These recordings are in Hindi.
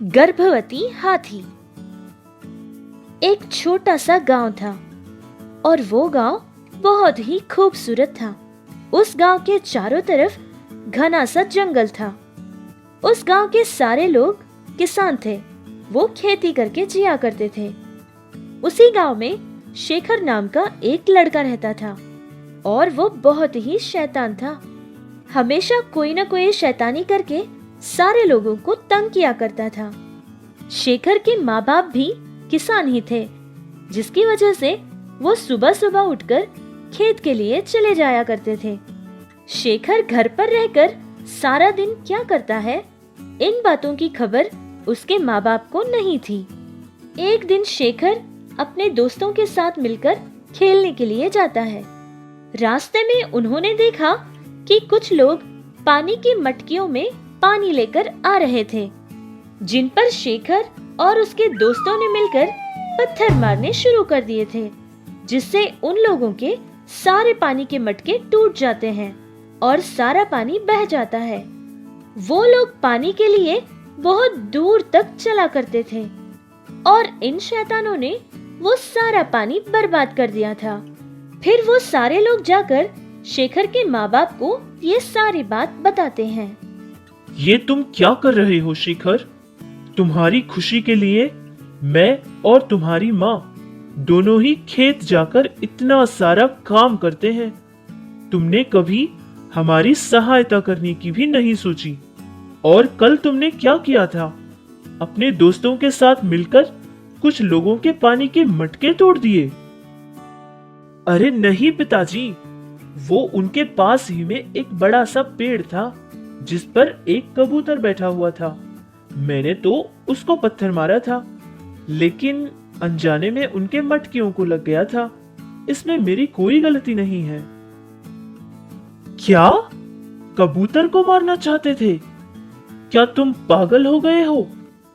गर्भवती हाथी। एक छोटा सा गांव था और वो गांव बहुत ही खूबसूरत था। उस गांव के चारों तरफ घना सा जंगल था। उस गांव के सारे लोग किसान थे। वो खेती करके जिया करते थे। उसी गांव में शेखर नाम का एक लड़का रहता था और वो बहुत ही शैतान था। हमेशा कोई न कोई शैतानी करके सारे लोगों को तंग किया करता था। शेखर के माँ बाप भी किसान ही थे, जिसकी वजह से वो सुबह सुबह उठकर खेत के लिए चले जाया करते थे। शेखर घर पर रहकर सारा दिन क्या करता है, इन बातों की खबर उसके माँ बाप को नहीं थी। एक दिन शेखर अपने दोस्तों के साथ मिलकर खेलने के लिए जाता है। रास्ते में उन्होंने देखा कि कुछ लोग पानी की मटकियों में पानी लेकर आ रहे थे, जिन पर शेखर और उसके दोस्तों ने मिलकर पत्थर मारने शुरू कर दिए थे, जिससे उन लोगों के सारे पानी के मटके टूट जाते हैं और सारा पानी बह जाता है। वो लोग पानी के लिए बहुत दूर तक चला करते थे और इन शैतानों ने वो सारा पानी बर्बाद कर दिया था। फिर वो सारे लोग जाकर शेखर के माँ बाप को ये सारी बात बताते हैं। ये तुम क्या कर रहे हो शेखर? तुम्हारी खुशी के लिए मैं और तुम्हारी माँ दोनों ही खेत जाकर इतना सारा काम करते हैं। तुमने कभी हमारी सहायता करने की भी नहीं सोची। और कल तुमने क्या किया था? अपने दोस्तों के साथ मिलकर कुछ लोगों के पानी के मटके तोड़ दिए। अरे नहीं पिताजी, वो उनके पास ही में एक बड़ा सा पेड़ था जिस पर एक कबूतर बैठा हुआ था। मैंने तो उसको पत्थर मारा था, लेकिन अनजाने में उनके मटकियों को लग गया था। इसमें मेरी कोई गलती नहीं है। क्या? कबूतर को मारना चाहते थे? क्या तुम पागल हो गए हो?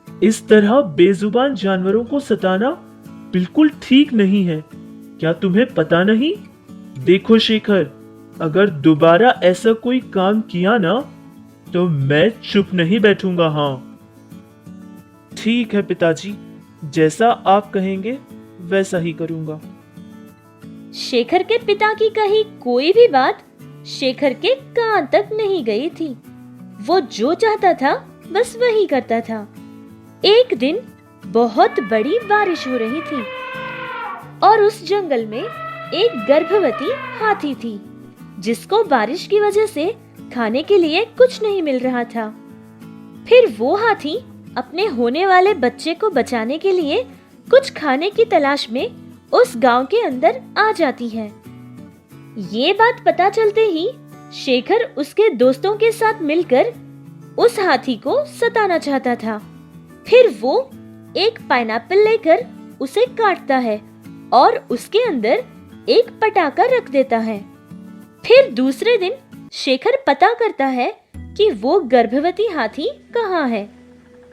इस तरह बेजुबान जानवरों को सताना बिल्कुल ठीक नहीं है। क्या तुम्हें पता नहीं? देखो शेखर, अगर दोबारा ऐसा कोई काम किया ना तो मैं चुप नहीं बैठूंगा। हाँ ठीक है पिताजी, जैसा आप कहेंगे वैसा ही करूंगा। शेखर के पिता की कही कोई भी बात शेखर के कान तक नहीं गई थी। वो जो चाहता था बस वही करता था। एक दिन बहुत बड़ी बारिश हो रही थी और उस जंगल में एक गर्भवती हाथी थी, जिसको बारिश की वजह से खाने के लिए कुछ नहीं मिल रहा था। फिर वो हाथी अपने होने वाले बच्चे को बचाने के लिए कुछ खाने की तलाश में उस गांव के अंदर आ जाती है। ये बात पता चलते ही शेखर उसके दोस्तों के साथ मिलकर उस हाथी को सताना चाहता था। फिर वो एक पाइनएप्पल लेकर उसे काटता है और उसके अंदर एक पटाखा रख देता है। फिर दूसरे दिन शेखर पता करता है कि वो गर्भवती हाथी कहाँ है।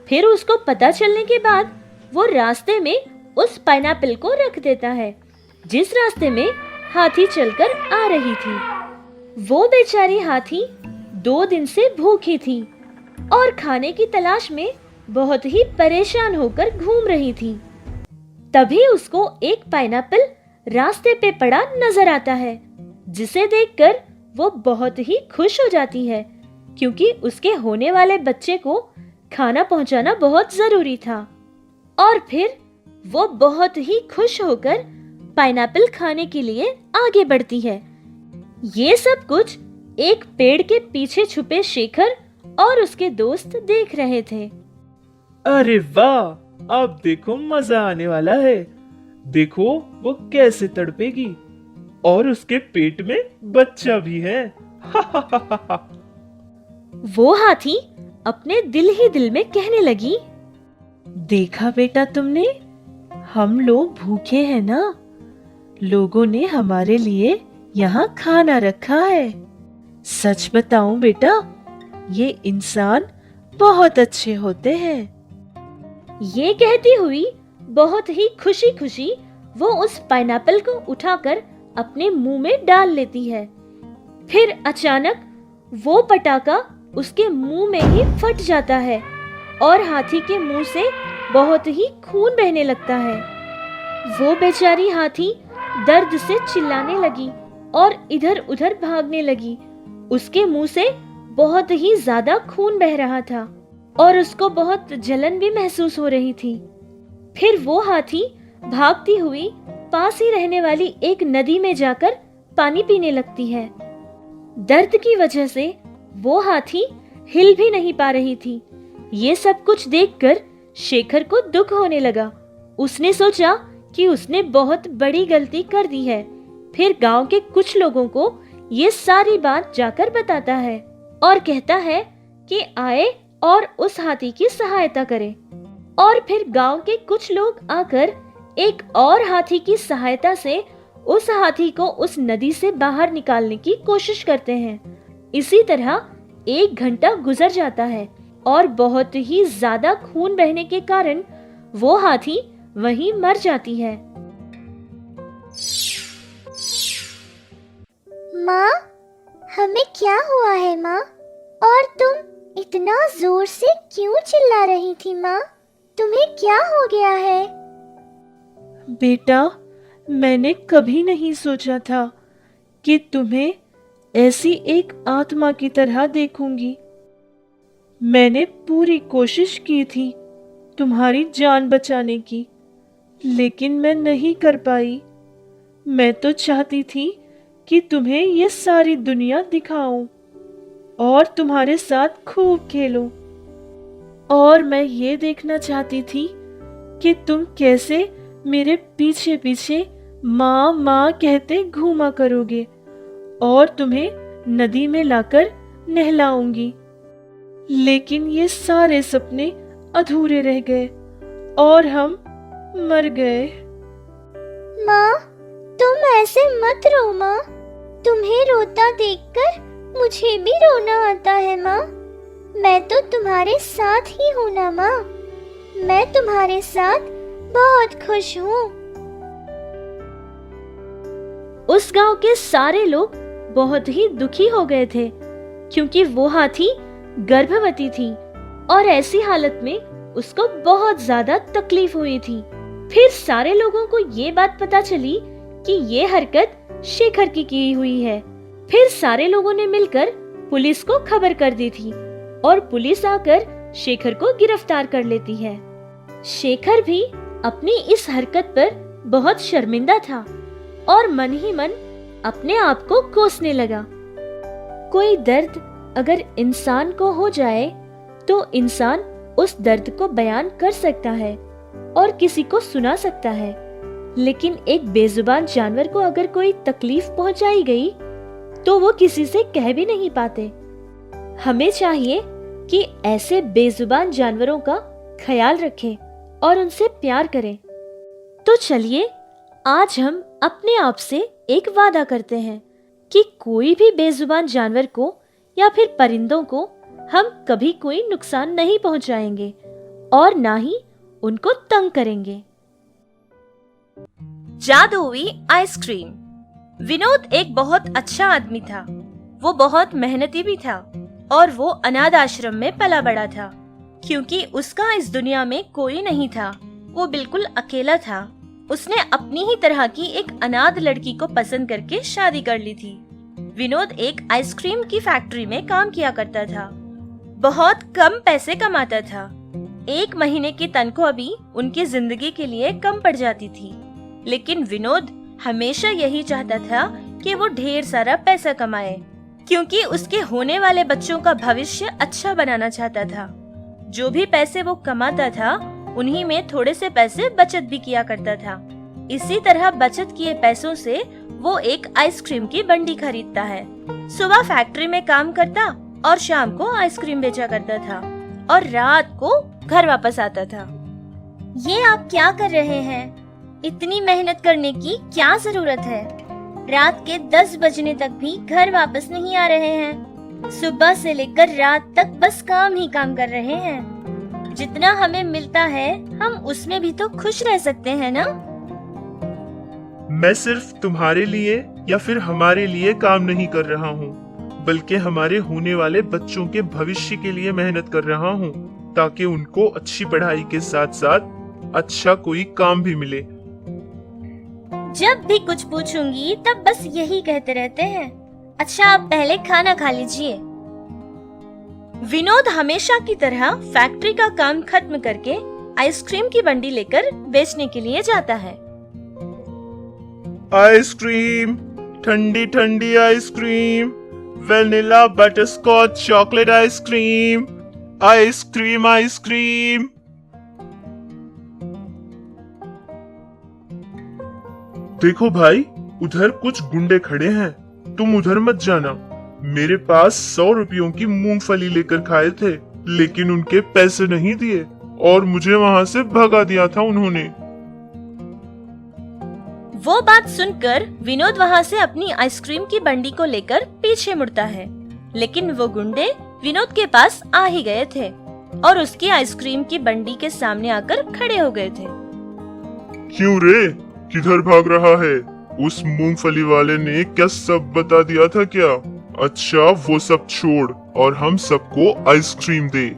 फिर उसको पता चलने के बाद वो रास्ते में उस पाइनएप्पल को रख देता है, जिस रास्ते में हाथी चलकर आ रही थी। वो बेचारी हाथी 2 दिन से भूखी थी और खाने की तलाश में बहुत ही परेशान होकर घूम रही थी। तभी उसको एक पाइनएप्पल रास्ते पे पड़ा नजर आता है, जिसे देखकर वो बहुत ही खुश हो जाती है, क्योंकि उसके होने वाले बच्चे को खाना पहुंचाना बहुत जरूरी था। और फिर वो बहुत ही खुश होकर पाइनएप्पल खाने के लिए आगे बढ़ती है। ये सब कुछ एक पेड़ के पीछे छुपे शेखर और उसके दोस्त देख रहे थे। अरे वाह, अब देखो मजा आने वाला है। देखो वो कैसे तड़पेगी और उसके पेट में बच्चा भी है। वो हाथी अपने दिल ही दिल में कहने लगी, देखा बेटा तुमने, हम लोग भूखे हैं ना, लोगों ने हमारे लिए यहाँ खाना रखा है। सच बताऊं बेटा, ये इंसान बहुत अच्छे होते हैं। ये कहती हुई बहुत ही खुशी खुशी वो उस पाइनएप्पल को उठाकर अपने मुंह में डाल लेती है। फिर अचानक वो पटाखा उसके मुंह में ही फट जाता है और हाथी के मुंह से बहुत ही खून बहने लगता है। वो बेचारी हाथी दर्द से चिल्लाने लगी और इधर उधर भागने लगी। उसके मुंह से बहुत ही ज्यादा खून बह रहा था और उसको बहुत जलन भी महसूस हो रही थी। फिर वो हाथी भागती हुई पास ही रहने वाली एक नदी में जाकर पानी पीने लगती है। दर्द की वजह से वो हाथी हिल भी नहीं पा रही थी। ये सब कुछ देखकर शेखर को दुख होने लगा। उसने सोचा कि उसने बहुत बड़ी गलती कर दी है। फिर गांव के कुछ लोगों को ये सारी बात जाकर बताता है और कहता है कि आए और उस हाथी की सहायता करें। और फिर गांव के कुछ लोग आकर एक और हाथी की सहायता से उस हाथी को उस नदी से बाहर निकालने की कोशिश करते हैं। इसी तरह 1 घंटा गुजर जाता है और बहुत ही ज्यादा खून बहने के कारण वो हाथी वहीं मर जाती है। माँ, हमें क्या हुआ है माँ? और तुम इतना जोर से क्यों चिल्ला रही थी माँ? तुम्हें क्या हो गया है? बेटा, मैंने कभी नहीं सोचा था कि तुम्हें ऐसी एक आत्मा की तरह देखूंगी। मैंने पूरी कोशिश की थी तुम्हारी जान बचाने की, लेकिन मैं नहीं कर पाई। मैं तो चाहती थी कि तुम्हें ये सारी दुनिया दिखाऊं और तुम्हारे साथ खूब खेलूं। और मैं ये देखना चाहती थी कि तुम कैसे मेरे पीछे पीछे माँ माँ कहते घूमा करोगे और तुम्हें नदी में लाकर नहलाऊंगी। लेकिन ये सारे सपने अधूरे रह गए और हम मर गए। माँ, तुम ऐसे मत रो माँ। तुम्हें रोता देखकर मुझे भी रोना आता है माँ। मैं तो तुम्हारे साथ ही हूँ ना माँ। मैं तुम्हारे साथ बहुत खुश हूँ। उस गांव के सारे लोग बहुत ही दुखी हो गए थे क्योंकि वो हाथी गर्भवती थी और ऐसी हालत में उसको बहुत ज्यादा तकलीफ हुई थी। फिर सारे लोगों को ये बात पता चली कि ये हरकत शेखर की हुई है। फिर सारे लोगों ने मिलकर पुलिस को खबर कर दी थी और पुलिस आकर शेखर को गिरफ्तार कर लेती है। शेखर भी अपनी इस हरकत पर बहुत शर्मिंदा था और मन ही मन अपने आप को कोसने लगा। कोई दर्द अगर इंसान को हो जाए तो इंसान उस दर्द को बयान कर सकता है और किसी को सुना सकता है, लेकिन एक बेजुबान जानवर को अगर कोई तकलीफ पहुंचाई गई तो वो किसी से कह भी नहीं पाते। हमें चाहिए कि ऐसे बेजुबान जानवरों का ख्याल रखें और उनसे प्यार करें। तो चलिए आज हम अपने आप से एक वादा करते हैं कि कोई भी बेजुबान जानवर को या फिर परिंदों को हम कभी कोई नुकसान नहीं पहुंचाएंगे और ना ही उनको तंग करेंगे। जादुई आइसक्रीम। विनोद एक बहुत अच्छा आदमी था। वो बहुत मेहनती भी था और वो अनाथ आश्रम में पला बड़ा था क्योंकि उसका इस दुनिया में कोई नहीं था। वो बिल्कुल अकेला था। उसने अपनी ही तरह की एक अनाथ लड़की को पसंद करके शादी कर ली थी। विनोद एक आइसक्रीम की फैक्ट्री में काम किया करता था। बहुत कम पैसे कमाता था। 1 महीने की तनख्वाह भी उनकी जिंदगी के लिए कम पड़ जाती थी। लेकिन विनोद हमेशा यही चाहता था कि वो ढेर सारा पैसा कमाए क्योंकि उसके होने वाले बच्चों का भविष्य अच्छा बनाना चाहता था। जो भी पैसे वो कमाता था उन्हीं में थोड़े से पैसे बचत भी किया करता था। इसी तरह बचत किए पैसों से वो एक आइसक्रीम की बंडी खरीदता है। सुबह फैक्ट्री में काम करता और शाम को आइसक्रीम बेचा करता था और रात को घर वापस आता था। ये आप क्या कर रहे हैं? इतनी मेहनत करने की क्या जरूरत है? रात के 10 बजने तक भी घर वापस नहीं आ रहे हैं। सुबह से लेकर रात तक बस काम ही काम कर रहे हैं। जितना हमें मिलता है हम उसमें भी तो खुश रह सकते हैं ना? मैं सिर्फ तुम्हारे लिए या फिर हमारे लिए काम नहीं कर रहा हूँ, बल्कि हमारे होने वाले बच्चों के भविष्य के लिए मेहनत कर रहा हूँ। ताकि उनको अच्छी पढ़ाई के साथ साथ अच्छा कोई काम भी मिले। जब भी कुछ पूछूंगी तब बस यही कहते रहते हैं। अच्छा, आप पहले खाना खा लीजिए। विनोद हमेशा की तरह फैक्ट्री का काम खत्म करके आइसक्रीम की बंडी लेकर बेचने के लिए जाता है। आइसक्रीम, ठंडी ठंडी ice cream, vanilla butterscotch chocolate ice cream, ice cream ice cream. देखो भाई, उधर कुछ गुंडे खड़े हैं, तुम उधर मत जाना। मेरे पास 100 रुपयों की मूंगफली लेकर खाए थे, लेकिन उनके पैसे नहीं दिए और मुझे वहां से भगा दिया था उन्होंने। वो बात सुनकर विनोद वहां से अपनी आइसक्रीम की बंडी को लेकर पीछे मुड़ता है, लेकिन वो गुंडे विनोद के पास आ ही गए थे और उसकी आइसक्रीम की बंडी के सामने आकर खड़े हो गए थे। क्यों रे, किधर भाग रहा है? उस मूंगफली वाले ने क्या सब बता दिया था क्या? अच्छा, वो सब छोड़ और हम सबको आइसक्रीम दे।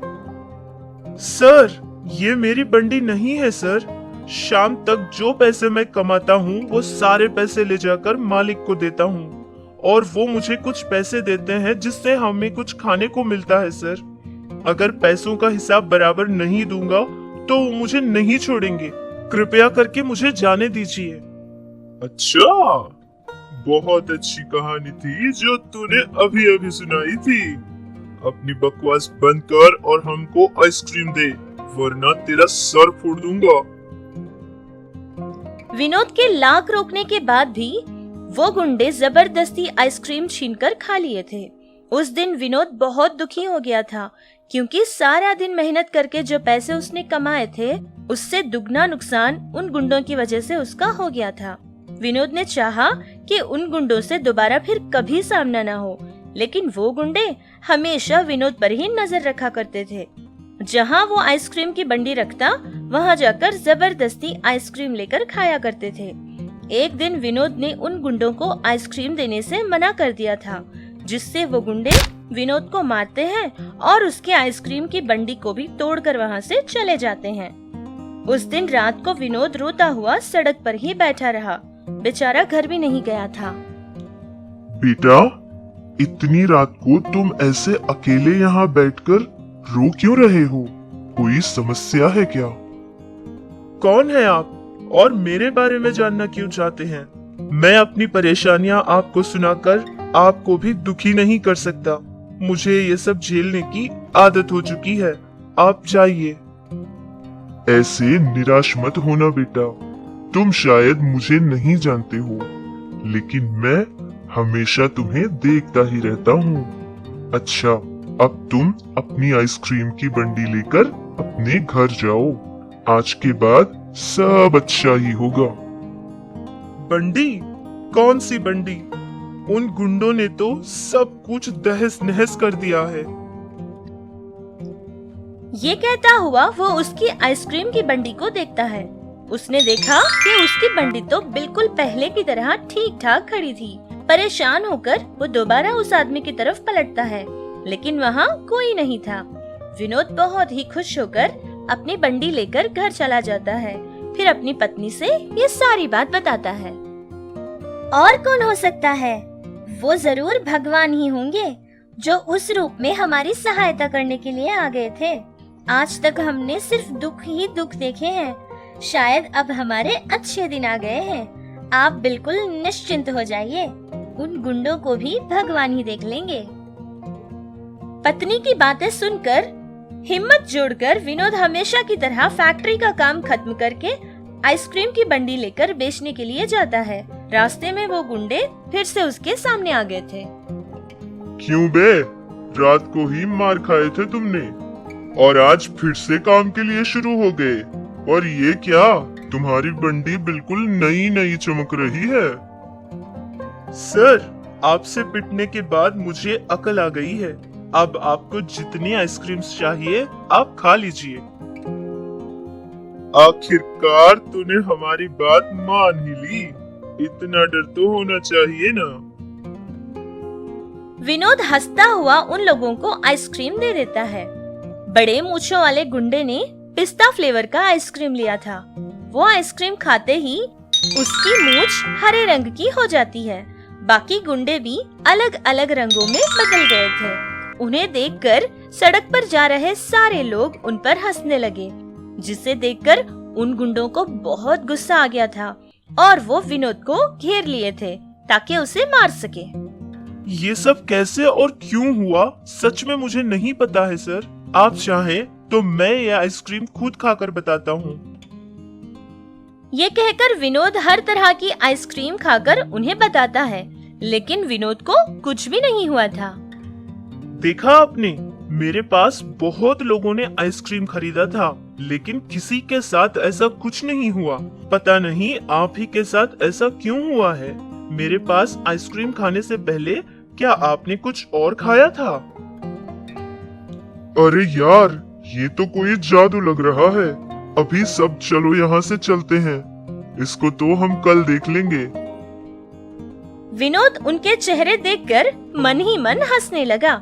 सर, ये मेरी बंडी नहीं है सर। शाम तक जो पैसे मैं कमाता हूँ वो सारे पैसे ले जाकर मालिक को देता हूँ और वो मुझे कुछ पैसे देते हैं जिससे हमें कुछ खाने को मिलता है सर। अगर पैसों का हिसाब बराबर नहीं दूंगा तो वो मुझे नहीं छोड़ेंगे। कृपया करके मुझे जाने दीजिए। अच्छा, बहुत अच्छी कहानी थी जो तूने अभी अभी सुनाई थी। अपनी बकवास बंद कर और हमको आइसक्रीम दे, वरना तेरा सर फोड़ दूंगा। विनोद के लाख रोकने के बाद भी वो गुंडे जबरदस्ती आइसक्रीम छीनकर खा लिए थे। उस दिन विनोद बहुत दुखी हो गया था, क्योंकि सारा दिन मेहनत करके जो पैसे उसने कमाए थे उससे दुगना नुकसान उन गुंडों की वजह से उसका हो गया था। विनोद ने चाहा कि उन गुंडों से दोबारा फिर कभी सामना ना हो, लेकिन वो गुंडे हमेशा विनोद पर ही नजर रखा करते थे। जहां वो आइसक्रीम की बंडी रखता, वहां जाकर जबरदस्ती आइसक्रीम लेकर खाया करते थे। एक दिन विनोद ने उन गुंडों को आइसक्रीम देने से मना कर दिया था, जिससे वो गुंडे विनोद को मारते हैं और उसके आइसक्रीम की बंडी को भी तोड़कर वहां से चले जाते हैं। उस दिन रात को विनोद रोता हुआ सड़क पर ही बैठा रहा, बेचारा घर भी नहीं गया था। बेटा, इतनी रात को तुम ऐसे अकेले यहाँ बैठकर रो क्यों रहे हो? कोई समस्या है क्या? कौन है आप और मेरे बारे में जानना क्यों चाहते हैं? मैं अपनी परेशानियां आपको सुनाकर आपको भी दुखी नहीं कर सकता। मुझे ये सब झेलने की आदत हो चुकी है। आप जाइए। ऐसे निराश मत होना बेटा। तुम शायद मुझे नहीं जानते हो, लेकिन मैं हमेशा तुम्हें देखता ही रहता हूँ। अच्छा, अब तुम अपनी आइसक्रीम की बंडी लेकर अपने घर जाओ। आज के बाद सब अच्छा ही होगा। बंडी? कौन सी बंडी? उन गुंडों ने तो सब कुछ तहस नहस कर दिया है। ये कहता हुआ वो उसकी आइसक्रीम की बंडी को देखता है। उसने देखा कि उसकी बंडी तो बिल्कुल पहले की तरह ठीक ठाक खड़ी थी। परेशान होकर वो दोबारा उस आदमी की तरफ पलटता है, लेकिन वहाँ कोई नहीं था। विनोद बहुत ही खुश होकर अपनी बंडी लेकर घर चला जाता है। फिर अपनी पत्नी से ये सारी बात बताता है। और कौन हो सकता है? वो जरूर भगवान ही होंगे, जो उस रूप में हमारी सहायता करने के लिए आ गए थे। आज तक हमने सिर्फ दुख ही दुख देखे हैं, शायद अब हमारे अच्छे दिन आ गए हैं। आप बिल्कुल निश्चिंत हो जाइए, उन गुंडों को भी भगवान ही देख लेंगे। पत्नी की बातें सुनकर हिम्मत जोड़कर विनोद हमेशा की तरह फैक्ट्री का काम खत्म करके आइसक्रीम की बंडी लेकर बेचने के लिए जाता है। रास्ते में वो गुंडे फिर से उसके सामने आ गए थे। क्यों बे? रात को ही मार खाए थे तुमने और आज फिर से काम के लिए शुरू हो गए। और ये क्या, तुम्हारी बंडी बिल्कुल नई नई चमक रही है। सर, आपसे पिटने के बाद मुझे अकल आ गई है। अब आपको जितनी आइसक्रीम्स चाहिए आप खा लीजिए। आखिरकार तूने हमारी बात मान ही ली। इतना डर तो होना चाहिए ना। विनोद हंसता हुआ उन लोगों को आइसक्रीम दे देता है। बड़े मूंछों वाले गुंडे ने पिस्ता फ्लेवर का आइसक्रीम लिया था। वो आइसक्रीम खाते ही उसकी मूंछ हरे रंग की हो जाती है। बाकी गुंडे भी अलग अलग रंगों में बदल गए थे। उन्हें देखकर सड़क पर जा रहे सारे लोग उन पर हंसने लगे, जिसे देखकर उन गुंडों को बहुत गुस्सा आ गया था और वो विनोद को घेर लिए थे ताकि उसे मार सके। ये सब कैसे और क्यों हुआ, सच में मुझे नहीं पता है सर। आप चाहें तो मैं ये आइसक्रीम खुद खाकर बताता हूँ। ये कहकर विनोद हर तरह की आइसक्रीम खाकर उन्हें बताता है, लेकिन विनोद को कुछ भी नहीं हुआ था। देखा आपने, मेरे पास बहुत लोगों ने आइसक्रीम खरीदा था, लेकिन किसी के साथ ऐसा कुछ नहीं हुआ। पता नहीं आप ही के साथ ऐसा क्यों हुआ है। मेरे पास आइसक्रीम खाने से पहले क्या आपने कुछ और खाया था? अरे यार, ये तो कोई जादू लग रहा है। अभी सब चलो यहाँ से चलते हैं, इसको तो हम कल देख लेंगे। विनोद उनके चेहरे देखकर मन ही मन हंसने लगा।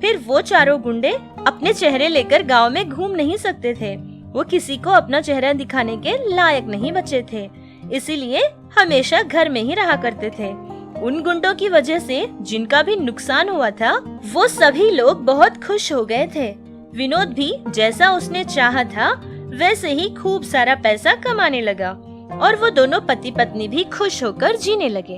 फिर वो चारों गुंडे अपने चेहरे लेकर गांव में घूम नहीं सकते थे। वो किसी को अपना चेहरा दिखाने के लायक नहीं बचे थे, इसीलिए हमेशा घर में ही रहा करते थे। उन गुंडों की वजह से जिनका भी नुकसान हुआ था, वो सभी लोग बहुत खुश हो गए थे। विनोद भी जैसा उसने चाहा था वैसे ही खूब सारा पैसा कमाने लगा और वो दोनों पति पत्नी भी खुश होकर जीने लगे।